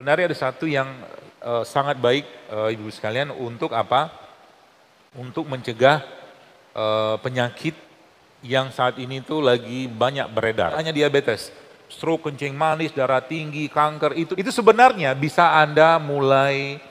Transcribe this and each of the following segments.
Sebenarnya ada satu yang sangat baik Ibu sekalian untuk apa? Untuk mencegah penyakit yang saat ini tuh lagi banyak beredar. Hanya diabetes, stroke, kencing manis, darah tinggi, kanker itu sebenarnya bisa Anda mulai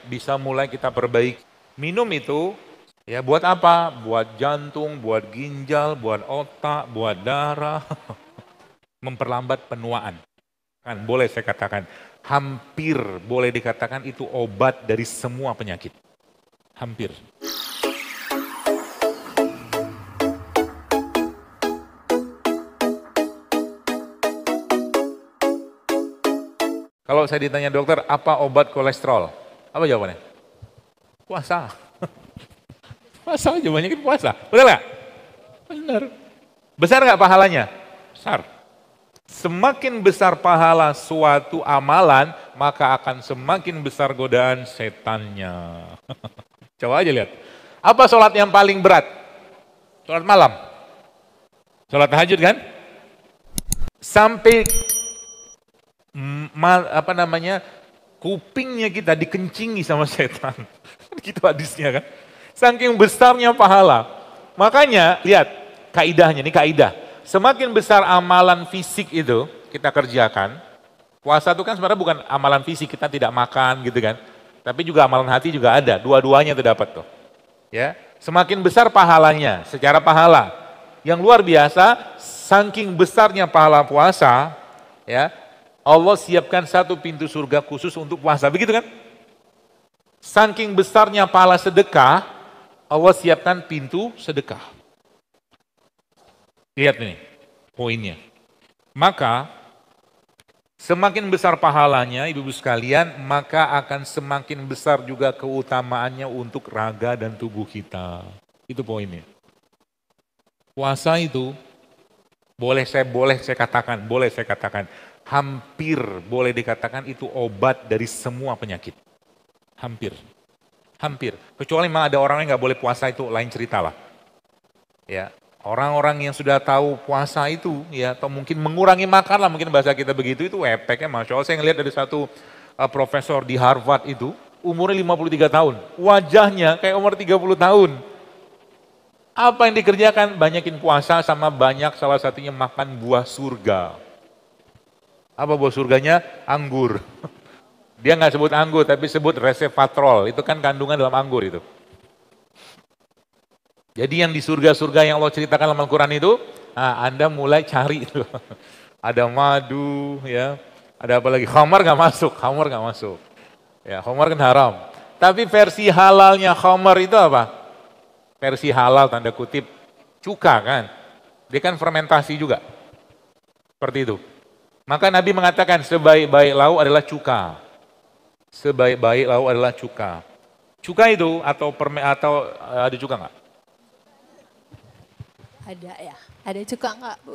bisa mulai kita perbaiki. Minum itu ya buat apa? Buat jantung, buat ginjal, buat otak, buat darah, memperlambat penuaan. Kan boleh saya katakan, hampir boleh dikatakan itu obat dari semua penyakit. Hampir. Kalau saya ditanya dokter, apa obat kolesterol? Apa jawabannya? Puasa. Puasa, jawabannya kan puasa. Betul nggak? Benar. Besar nggak pahalanya? Besar. Semakin besar pahala suatu amalan, maka akan semakin besar godaan setannya. Coba aja lihat. Apa sholat yang paling berat? Sholat malam. Sholat tahajud kan? Sampai kupingnya kita dikencingi sama setan. Gitu hadisnya kan. Saking besarnya pahala. Makanya lihat kaidahnya, ini kaidah. Semakin besar amalan fisik itu kita kerjakan, puasa itu kan sebenarnya bukan amalan fisik, kita tidak makan gitu kan. Tapi juga amalan hati juga ada, dua-duanya itu dapat tuh. Ya, semakin besar pahalanya secara pahala. Yang luar biasa, saking besarnya pahala puasa, ya, Allah siapkan satu pintu surga khusus untuk puasa, begitu kan? Saking besarnya pahala sedekah, Allah siapkan pintu sedekah. Lihat nih poinnya. Maka semakin besar pahalanya ibu-ibu sekalian, maka akan semakin besar juga keutamaannya untuk raga dan tubuh kita. Itu poinnya. Puasa itu boleh saya katakan, hampir boleh dikatakan itu obat dari semua penyakit. Hampir. Kecuali memang ada orang yang nggak boleh puasa, itu lain cerita lah. Ya. Orang-orang yang sudah tahu puasa itu, ya, atau mungkin mengurangi makan lah, mungkin bahasa kita begitu, itu efeknya Masya Allah. Saya ngelihat dari satu profesor di Harvard itu, umurnya 53 tahun, wajahnya kayak umur 30 tahun. Apa yang dikerjakan? Banyakin puasa sama banyak salah satunya makan buah surga. Apa buah surganya? Anggur. Dia nggak sebut anggur, tapi sebut resveratrol, itu kan kandungan dalam anggur itu. Jadi yang di surga-surga yang Allah ceritakan dalam Al-Quran itu, Anda mulai cari itu. Ada madu, ya, ada apa lagi? Khamar nggak masuk. Ya, khamar kan haram. Tapi versi halalnya khamar itu apa? Versi halal tanda kutip cuka kan? Dia kan fermentasi juga. Seperti itu. Maka Nabi mengatakan sebaik-baik lauk adalah cuka. Sebaik-baik lauk adalah cuka. Cuka itu atau ada cuka nggak? Ada ya, ada cuka nggak Bu?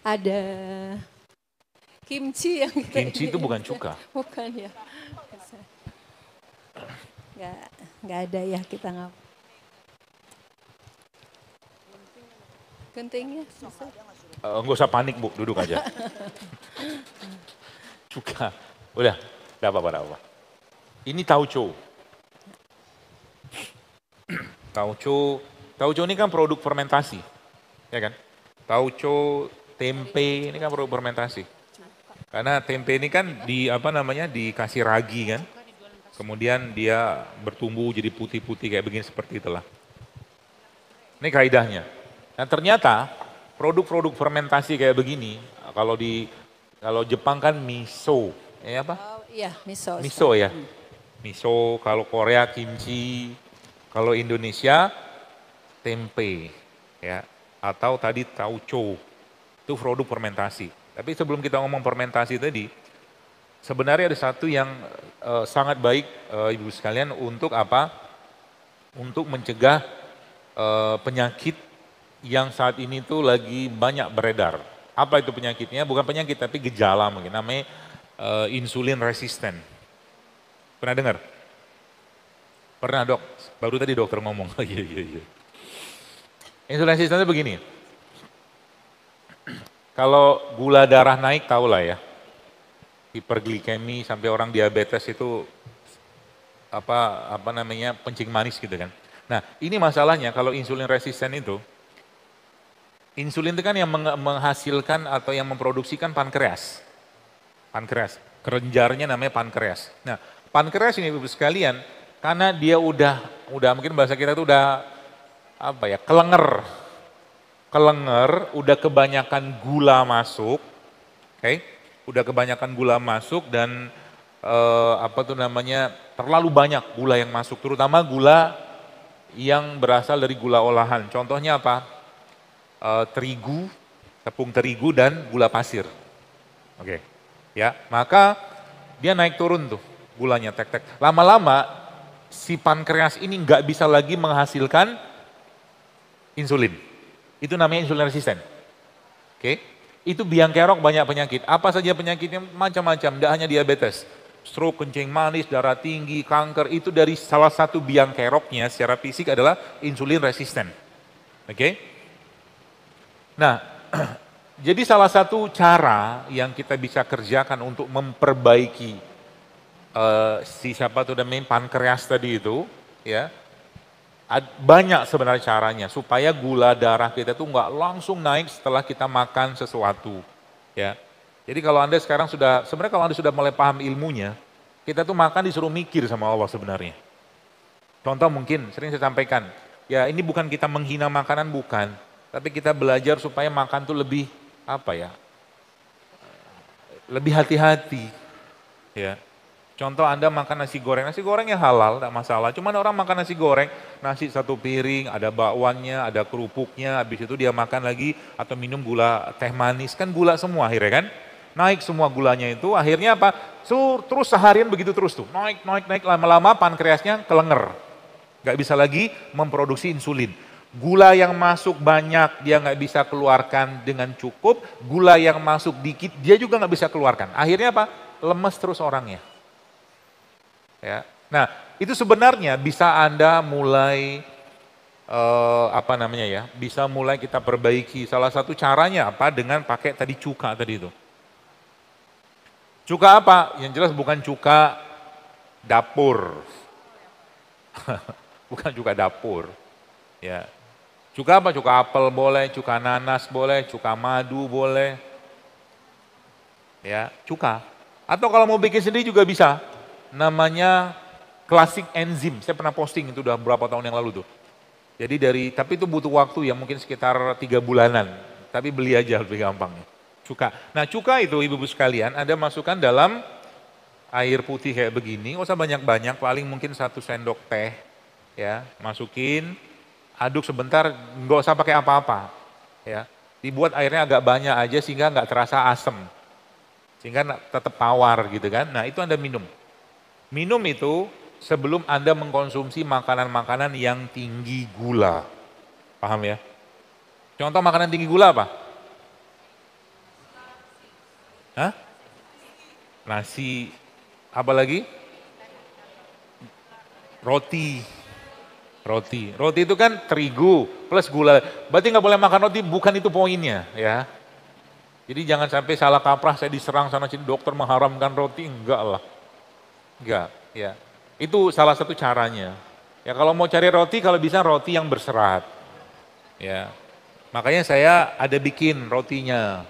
Ada kimchi yang kita Kimchi itu bukan cuka. Bukan ya. Nggak ada ya kita nggak. Gentingnya susah. Nggak usah panik Bu, duduk aja. Cuka, udah, tidak apa-apa. Ini tauco. Tauco ini kan produk fermentasi, ya kan? Tauco, tempe ini kan produk fermentasi. Karena tempe ini kan dikasih ragi kan, kemudian dia bertumbuh jadi putih-putih kayak begini, seperti itulah. Ini kaidahnya. Nah ternyata produk-produk fermentasi kayak begini, kalau Jepang kan miso, ya apa? Oh iya, miso. Miso ya. Miso, kalau Korea kimchi. Kalau Indonesia tempe, ya, atau tadi tauco, itu produk fermentasi. Tapi sebelum kita ngomong fermentasi tadi, sebenarnya ada satu yang sangat baik ibu sekalian untuk apa? Untuk mencegah penyakit yang saat ini tuh lagi banyak beredar. Apa itu penyakitnya? Bukan penyakit tapi gejala mungkin, namanya insulin resisten. Pernah dengar? Pernah Dok, baru tadi dokter ngomong. Iya. Insulin resisten itu begini. Kalau gula darah naik tahu lah ya. Hiperglikemi sampai orang diabetes itu apa namanya kencing manis gitu kan. Nah, ini masalahnya kalau insulin resisten itu, insulin itu kan yang menghasilkan atau yang memproduksikan pankreas. Pankreas, kelenjarnya namanya pankreas. Nah, pankreas ini Ibu sekalian, karena dia udah mungkin bahasa kita itu udah apa ya, kelenger, udah kebanyakan gula masuk, oke? Udah kebanyakan gula masuk dan terlalu banyak gula yang masuk, terutama gula yang berasal dari gula olahan. Contohnya apa? Terigu, tepung terigu dan gula pasir. Oke. Ya, maka dia naik turun tuh gulanya tek-tek. Lama-lama si pankreas ini nggak bisa lagi menghasilkan insulin. Itu namanya insulin resisten. Oke. Itu biang kerok banyak penyakit. Apa saja penyakitnya? Macam-macam, tidak hanya diabetes. Stroke, kencing manis, darah tinggi, kanker, itu dari salah satu biang keroknya secara fisik adalah insulin resisten. Oke? Nah, jadi salah satu cara yang kita bisa kerjakan untuk memperbaiki pankreas tadi itu, ya, banyak sebenarnya caranya supaya gula darah kita tuh nggak langsung naik setelah kita makan sesuatu, ya. Jadi kalau Anda sekarang sebenarnya kalau Anda sudah mulai paham ilmunya, kita tuh makan disuruh mikir sama Allah sebenarnya. Contoh mungkin sering saya sampaikan, ya ini bukan kita menghina makanan, bukan, tapi kita belajar supaya makan tuh lebih lebih hati-hati, ya. Contoh Anda makan nasi goreng yang halal, tidak masalah. Cuman orang makan nasi goreng, nasi satu piring, ada bakwannya, ada kerupuknya, habis itu dia makan lagi atau minum gula teh manis, kan gula semua akhirnya kan. Naik semua gulanya itu, akhirnya apa? Terus seharian begitu terus tuh, naik, lama-lama pankreasnya kelenger. Gak bisa lagi memproduksi insulin. Gula yang masuk banyak dia nggak bisa keluarkan dengan cukup, gula yang masuk dikit dia juga nggak bisa keluarkan. Akhirnya apa? Lemes terus orangnya. Ya. Nah, itu sebenarnya bisa Anda mulai bisa mulai kita perbaiki. Salah satu caranya apa? Dengan pakai tadi cuka tadi itu. Cuka apa? Yang jelas bukan cuka dapur. Bukan cuka dapur. Ya. Cuka apa? Cuka apel boleh, cuka nanas boleh, cuka madu boleh. Ya, cuka. Atau kalau mau bikin sendiri juga bisa. Namanya klasik enzim. Saya pernah posting itu udah berapa tahun yang lalu tuh. Jadi tapi itu butuh waktu ya mungkin sekitar 3 bulanan. Tapi beli aja lebih gampangnya. Cuka. Nah cuka itu ibu-ibu sekalian Anda masukkan dalam air putih kayak begini. Nggak usah banyak-banyak, paling mungkin 1 sendok teh. Ya, masukin, aduk sebentar, nggak usah pakai apa-apa. Ya, dibuat airnya agak banyak aja sehingga nggak terasa asem. Sehingga tetap tawar gitu kan. Nah itu Anda minum. Minum itu sebelum Anda mengkonsumsi makanan-makanan yang tinggi gula. Paham ya? Contoh makanan tinggi gula apa? Hah? Nasi, apa lagi? Roti. Roti itu kan terigu plus gula. Berarti nggak boleh makan roti, bukan itu poinnya ya. Jadi jangan sampai salah kaprah saya diserang sana sini dokter mengharamkan roti, enggak lah. Enggak, ya. Itu salah satu caranya. Ya kalau mau cari roti, kalau bisa roti yang berserat. Ya. Makanya saya ada bikin rotinya.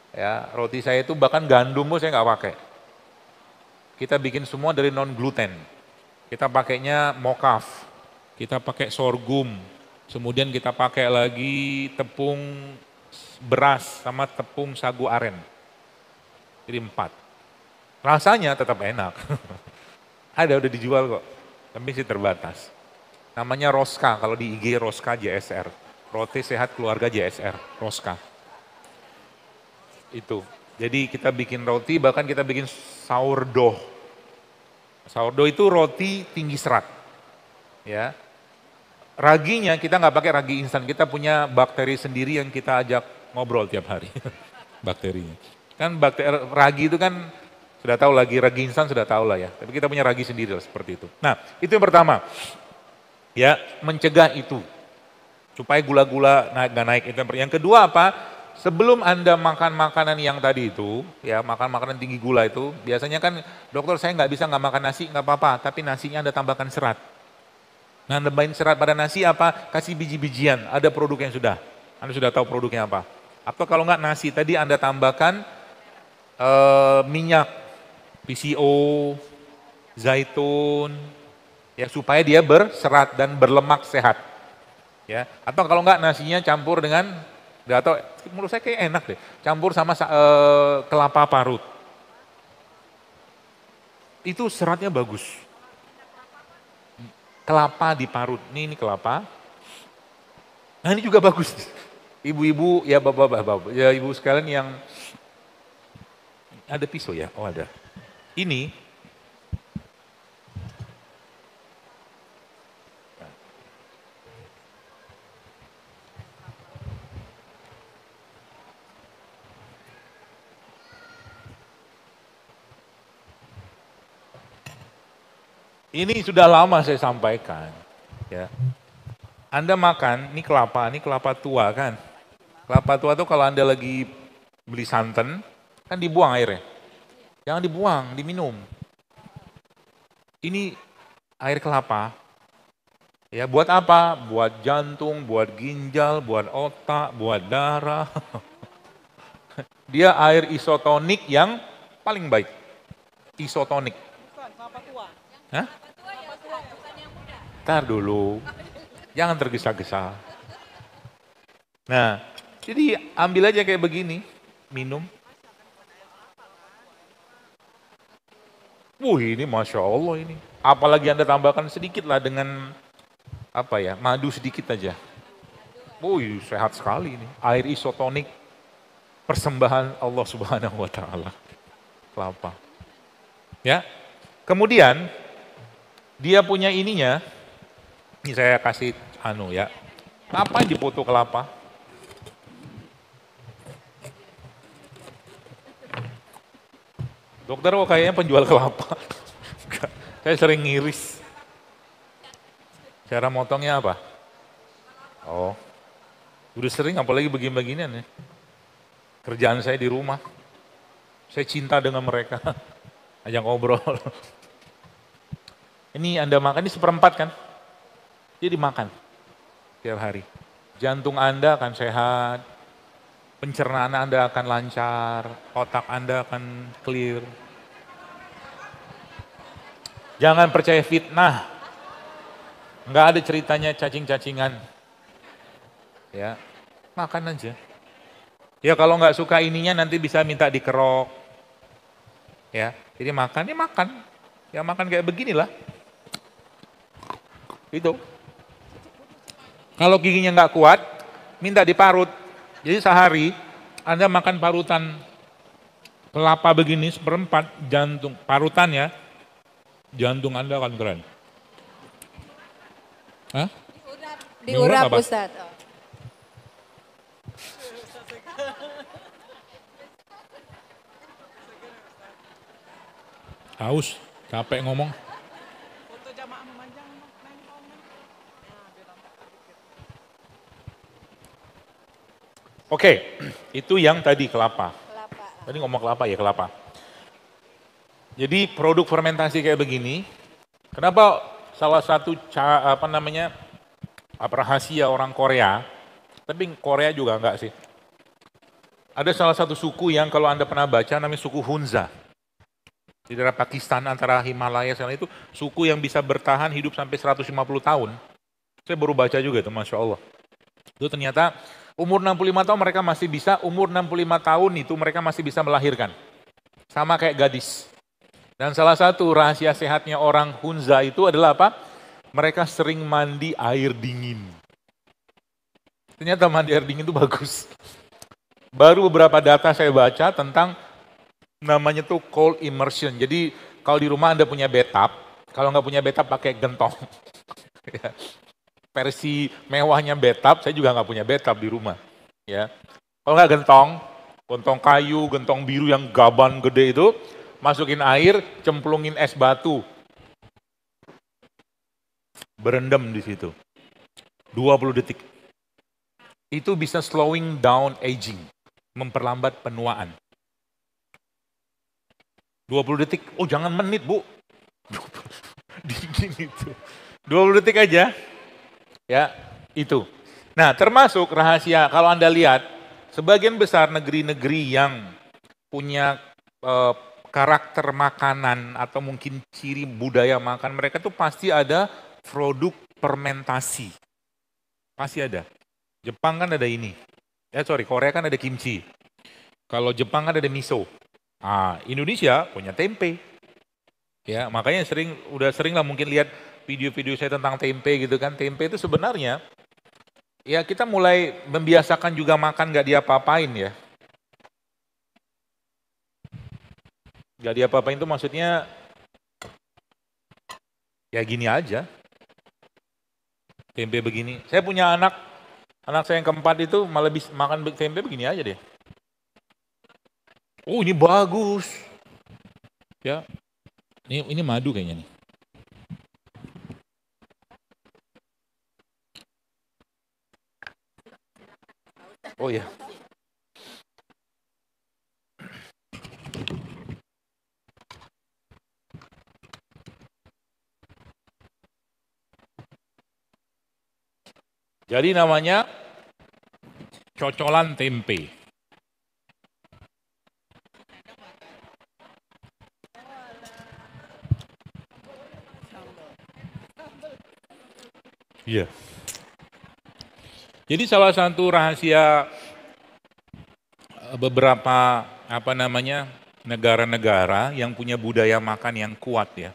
Ya, roti saya itu bahkan gandum pun saya nggak pakai. Kita bikin semua dari non gluten. Kita pakainya mokaf. Kita pakai sorghum. Kemudian kita pakai lagi tepung beras sama tepung sagu aren. Jadi 4. Rasanya tetap enak. Ada udah dijual kok, tapi sih terbatas. Namanya Roska, kalau di IG Roska JSR. Roti Sehat Keluarga JSR, Roska. Itu. Jadi kita bikin roti, bahkan kita bikin sourdough. Sourdough itu roti tinggi serat. Ya. Raginya kita nggak pakai ragi instan, kita punya bakteri sendiri yang kita ajak ngobrol tiap hari. Bakterinya. Kan ragi itu kan sudah tahu lagi, ragi instan sudah tahu lah ya. Tapi kita punya ragi sendiri lah, seperti itu. Nah, itu yang pertama. Ya, mencegah itu. Supaya gula-gula gak naik. Yang kedua apa? sebelum Anda makan makanan yang tadi itu, ya makan makanan tinggi gula itu, biasanya kan dokter saya nggak bisa nggak makan nasi, nggak apa-apa, tapi nasinya Anda tambahkan serat. Nah, nambahin serat pada nasi apa? Kasih biji-bijian, ada produk yang sudah. Anda sudah tahu produknya apa. Atau kalau nggak nasi, tadi Anda tambahkan minyak, PCO, zaitun, ya supaya dia berserat dan berlemak sehat. Ya, atau kalau nggak nasinya campur dengan, nggak tahu, menurut saya kayak enak deh, campur sama kelapa parut. Itu seratnya bagus. Kelapa diparut, ini kelapa. Nah ini juga bagus. Ibu-ibu, ya bapak-bapak, ya ibu sekalian yang ada pisau ya, oh ada. Ini ini sudah lama saya sampaikan, ya. Anda makan, ini kelapa tua kan. Kelapa tua tuh kalau Anda lagi beli santan, kan dibuang airnya. Jangan dibuang, diminum. Ini air kelapa. Ya buat apa? Buat jantung, buat ginjal, buat otak, buat darah. Dia air isotonik yang paling baik. Isotonik. Kelapa tua. Hah? Kelapa tua, bukan yang muda. Ntar dulu. Jangan tergesa-gesa. Nah, jadi ambil aja kayak begini, minum. Ini Masya Allah ini. Apalagi Anda tambahkan sedikit lah dengan apa ya, madu sedikit aja. Sehat sekali ini. Air isotonik, persembahan Allah Subhanahu wa Ta'ala. Kelapa. Ya. Kemudian dia punya ininya. Ini saya kasih ya. Apa yang dipoto kelapa? Dokter kok kayaknya penjual kelapa. Saya sering ngiris. Cara motongnya apa? Oh, udah sering apalagi begini-beginian ya. Kerjaan saya di rumah. Saya cinta dengan mereka. Ajak ngobrol. Ini Anda makan, ini seperempat kan? Jadi makan tiap hari. Jantung Anda akan sehat, pencernaan Anda akan lancar, otak Anda akan clear. Jangan percaya fitnah. Nggak ada ceritanya cacing-cacingan. Ya, makan aja. Ya kalau nggak suka ininya nanti bisa minta dikerok. Ya, jadi makan, ya makan. Ya makan kayak beginilah. Itu. Kalau giginya nggak kuat, minta diparut. Jadi sehari Anda makan parutan kelapa begini seperempat jantung parutannya, jantung Anda akan keren. Hah? Diurap apa? Ustaz. Haus, capek ngomong. Foto jamaah memanjang, main komen. Oke, itu yang tadi kelapa. Tadi ngomong kelapa ya kelapa. Jadi produk fermentasi kayak begini, kenapa salah satu rahasia orang Korea, tapi Korea juga enggak sih. Ada salah satu suku yang kalau Anda pernah baca namanya suku Hunza. Di daerah Pakistan antara Himalaya sana itu suku yang bisa bertahan hidup sampai 150 tahun. Saya baru baca juga itu, Masya Allah. Itu ternyata umur 65 tahun mereka masih bisa, umur 65 tahun itu mereka masih bisa melahirkan. Sama kayak gadis. Dan salah satu rahasia sehatnya orang Hunza itu adalah apa? Mereka sering mandi air dingin. Ternyata mandi air dingin itu bagus. Baru beberapa data saya baca tentang namanya tuh cold immersion. Jadi kalau di rumah Anda punya bathtub, kalau nggak punya bathtub pakai gentong. Versi mewahnya bathtub, saya juga nggak punya bathtub di rumah. Ya, kalau nggak gentong kayu, gentong biru yang gaban gede itu, masukin air, cemplungin es batu, berendam di situ, 20 detik. Itu bisa slowing down aging. memperlambat penuaan. 20 detik, oh jangan menit Bu. Dingin itu. 20 detik aja. Ya, itu. Nah, termasuk rahasia kalau Anda lihat, sebagian besar negeri-negeri yang punya karakter makanan atau mungkin ciri budaya makan mereka tuh pasti ada produk fermentasi. Pasti ada. Jepang kan ada ini. Korea kan ada kimchi. Kalau Jepang kan ada miso. Indonesia punya tempe. Ya, makanya udah sering lah mungkin lihat video-video saya tentang tempe gitu kan. Tempe itu sebenarnya ya kita mulai membiasakan juga makan gak diapa-apain ya. Gak diapa-apain itu maksudnya ya gini aja. Tempe begini. Saya punya anak saya yang keempat itu malah bisa makan tempe begini aja deh. Oh ini bagus. Ya, ini madu kayaknya nih. Oh ya. Jadi namanya cocolan tempe. Iya. Jadi salah satu rahasia beberapa negara-negara yang punya budaya makan yang kuat ya,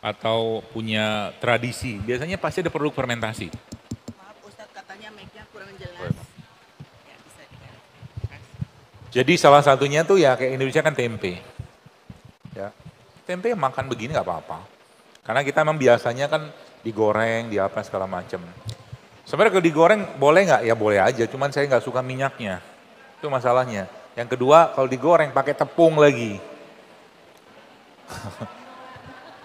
atau punya tradisi, biasanya pasti ada produk fermentasi. Maaf Ustadz, katanya mic-nya kurang jelas. Ya, bisa dikasih. Jadi salah satunya tuh ya kayak Indonesia kan tempe. Ya, tempe makan begini nggak apa-apa. Karena kita memang biasanya kan digoreng, di apa segala macam. Sebenarnya kalau digoreng boleh nggak? Ya boleh aja, cuman saya nggak suka minyaknya. Itu masalahnya. Yang kedua, kalau digoreng pakai tepung lagi.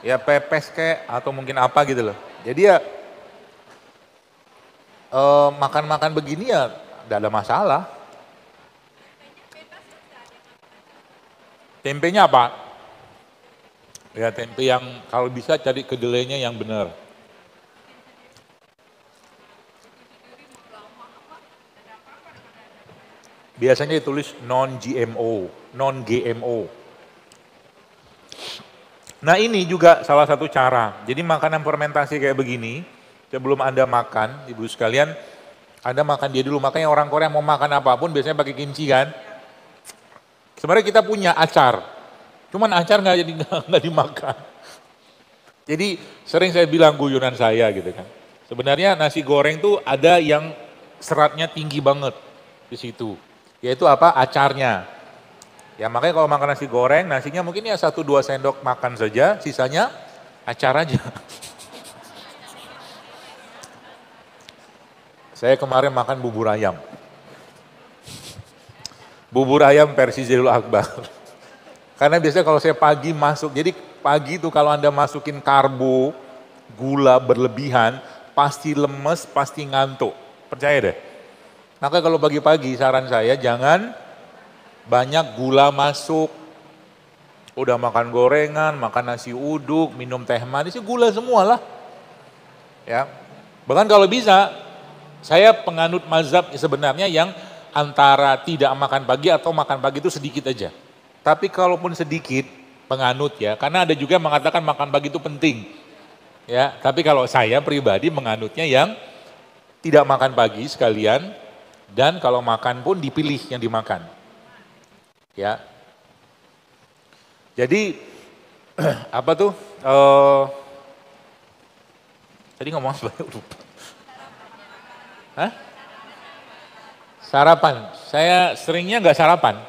Ya pepes kek atau mungkin apa gitu loh. Jadi ya makan-makan begini ya tidak ada masalah. Tempenya apa? Ya tempe yang kalau bisa cari kedelainya yang benar. Biasanya ditulis non-GMO, non-GMO. Nah ini juga salah satu cara. Jadi makanan fermentasi kayak begini, sebelum Anda makan, ibu sekalian, Anda makan dia dulu. Makanya orang Korea mau makan apapun biasanya pakai kimchi kan. Sebenarnya kita punya acar, cuman acar nggak dimakan. Jadi sering saya bilang guyonan saya gitu kan. Sebenarnya nasi goreng tuh ada yang seratnya tinggi banget di situ. Yaitu apa? Acarnya. Ya makanya kalau makan nasi goreng, nasinya mungkin ya 1-2 sendok makan saja, sisanya acar aja. Saya kemarin makan bubur ayam. Bubur ayam versi Zaiul Akbar. Karena biasanya kalau saya pagi masuk, jadi pagi itu kalau Anda masukin karbo, gula berlebihan, pasti lemes, pasti ngantuk. Percaya deh. Maka kalau pagi-pagi saran saya jangan banyak gula masuk. Udah makan gorengan, makan nasi uduk, minum teh manis, gula semua lah. Ya. Bahkan kalau bisa, saya penganut mazhab sebenarnya yang antara tidak makan pagi atau makan pagi itu sedikit aja. Tapi kalaupun sedikit, penganut ya, karena ada juga yang mengatakan makan pagi itu penting. Ya, tapi kalau saya pribadi menganutnya yang tidak makan pagi sekalian, dan kalau makan pun dipilih yang dimakan. Ya. Jadi apa tuh? Tadi ngomong apa? Lupa. Hah? Sarapan. Saya seringnya nggak sarapan.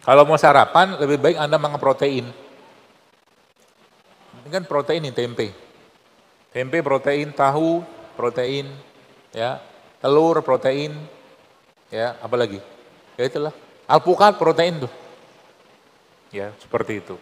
Kalau mau sarapan lebih baik Anda makan protein. Ini kan protein nih tempe. Tempe protein, tahu protein, ya, telur protein, ya, apa lagi? Ya itulah, alpukat protein tuh. Ya, seperti itu.